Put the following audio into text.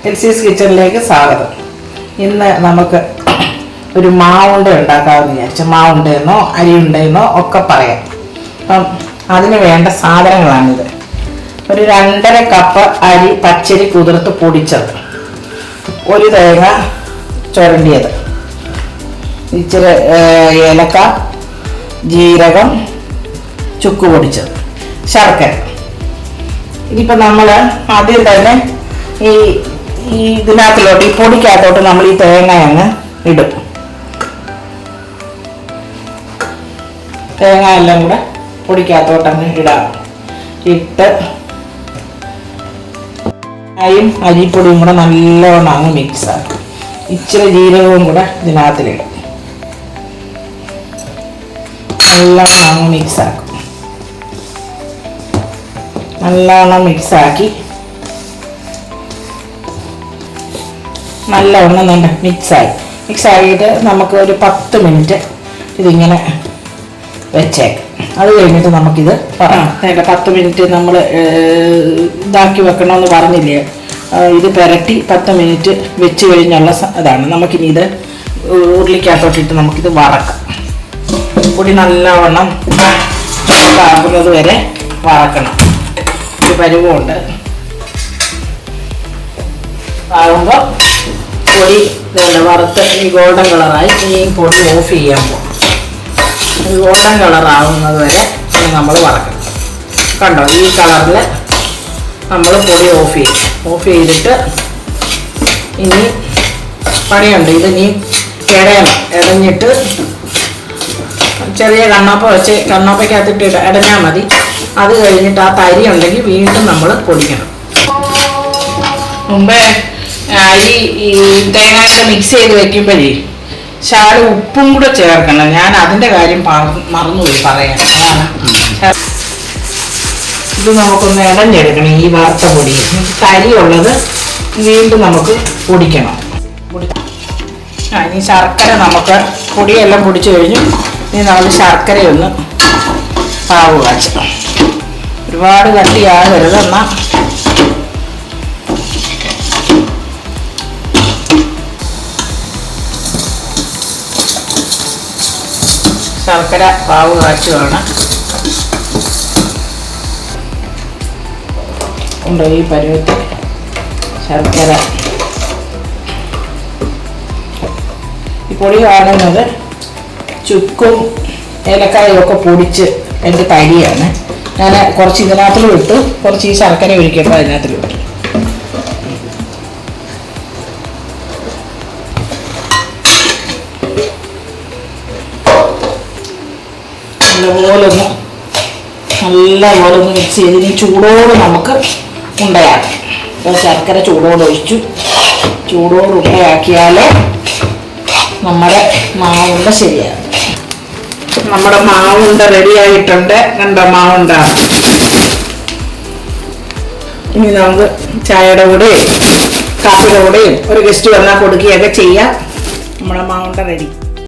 എൽസീസ് കിച്ചണിലേക്ക് സ്വാഗതം. ഇന്ന് നമുക്ക് ഒരു മാവുണ്ട ഉണ്ടാക്കാമെന്ന് വിചാരിച്ചു. മാവുണ്ടെന്നോ അരിയുണ്ടെന്നോ ഒക്കെ പറയാം. അപ്പം അതിന് വേണ്ട സാധനങ്ങളാണിത്. ഒരു 2.5 കപ്പ് അരി പച്ചരി കുതിർത്ത് പൊടിച്ചത്, ഒരു തേങ്ങ ചുരണ്ടിയത്, ഇച്ചിരി ഏലക്ക, ജീരകം, ചുക്ക് പൊടിച്ചത്, ശർക്കര. ഇതിപ്പോൾ നമ്മൾ ആദ്യം തന്നെ ഈ ഇതിനകത്തിലോട്ട്, ഈ പൊടിക്കകത്തോട്ട് നമ്മൾ ഈ തേങ്ങ അങ്ങ് ഇടും. തേങ്ങ എല്ലാം കൂടെ പൊടിക്കകത്തോട്ട് അങ്ങ് ഇടാം. ഇട്ട് അരിപ്പൊടിയും കൂടെ നല്ലോണം അങ്ങ് മിക്സാക്കും. ഇച്ചിരി ജീരകവും കൂടെ ഇതിനകത്തിലിടും. നല്ലോണം അങ്ങ് മിക്സാക്കും. നല്ലോണം മിക്സാക്കി നല്ലവണ്ണം നല്ല മിക്സാക്കിയിട്ട് നമുക്ക് ഒരു 10 മിനിറ്റ് ഇതിങ്ങനെ വെച്ചേക്കാം. അത് കഴിഞ്ഞിട്ട് നമുക്കിത് 10 മിനിറ്റ് നമ്മൾ ഇതാക്കി വെക്കണമെന്ന് പറഞ്ഞില്ലേ, ഇത് പുരട്ടി 10 മിനിറ്റ് വെച്ച് കഴിഞ്ഞുള്ള ഇതാണ്. നമുക്കിനി ഇത് ഉരുളിക്കകത്തോട്ടിട്ട് നമുക്കിത് വറക്കാം. പൊടി നല്ലവണ്ണം ആകുന്നത് വരെ വറക്കണം. ഒരു പരുവമുണ്ട്. ആകുമ്പോൾ പൊടി വറുത്ത് ഈ ഗോൾഡൻ കളറായി. ഈ പൊടി ഓഫ് ചെയ്യാൻ പോകും. ഗോൾഡൻ കളറാവുന്നത് വരെ നമ്മൾ വറക്കണം. കണ്ടോ, ഈ കളറിൽ നമ്മൾ പൊടി ഓഫ് ചെയ്തിട്ട് ഇനി പണിയുണ്ട്. ഇത് ഇനി ഇടഞ്ഞിട്ട് ചെറിയ കണ്ണാപ്പയ്ക്കകത്തിട്ട് ഇടഞ്ഞാൽ മതി. അത് കഴിഞ്ഞിട്ട് ആ തരി ഉണ്ടെങ്കിൽ വീണ്ടും നമ്മൾ പൊടിക്കണം. മുമ്പേ അരി ഈ തേങ്ങയൊക്കെ മിക്സ് ചെയ്ത് വെക്കുമ്പോഴേ ശാലം ഉപ്പും കൂടെ ചേർക്കണം. ഞാൻ അതിൻ്റെ കാര്യം മറന്നുപോയി പറയാൻ. ഇത് നമുക്കൊന്ന് ഇടഞ്ഞെടുക്കണം. ഈ വറുത്ത പൊടി തരിയുള്ളത് വീണ്ടും നമുക്ക് പൊടിക്കണം. ഇനി ശർക്കര, നമുക്ക് പൊടിയെല്ലാം പൊടിച്ചു കഴിഞ്ഞു. ഇനി നമ്മൾ ശർക്കരയൊന്ന് പാവ് കാച്ചണം. ഒരുപാട് കട്ടിയാകരുത്. എന്നാൽ ശർക്കര പാവ് കാച്ചുവാണ്. ഉണ്ടോ ഈ പരുവത്തിൽ ശർക്കര. ഈ പൊടി കാണുന്നത് ചുക്കും ഏലക്കായും ഒക്കെ പൊടിച്ച് എൻ്റെ തരിയാണ്. ഞാൻ കുറച്ച് ഇതിനകത്തിൽ വിട്ടു, കുറച്ച് ഈ ശർക്കര ഒഴിക്കുമ്പോൾ അതിനകത്തിൽ വിട്ടു. നല്ലപോലെ ഒന്ന് മിക്സ് ചെയ്ത് ഇനി ചൂടോട് നമുക്ക് ഉണ്ടയാക്കാം. അപ്പോൾ ശർക്കര ചൂടോട് ഒഴിച്ചു. ചൂടോട് ഉണ്ടയാക്കിയാൽ നമ്മുടെ മാവുണ്ട ശരിയാണ്. നമ്മുടെ മാവുണ്ട റെഡിയായിട്ടുണ്ട്. കണ്ടോ മാവുണ്ട. ഇനി നമുക്ക് ചായയുടെ കൂടെയും കാപ്പിയുടെ കൂടെയും ഒരു ഗസ്റ്റ് വന്നാൽ കൊടുക്കുകയൊക്കെ ചെയ്യാം. നമ്മുടെ മാവുണ്ട റെഡി.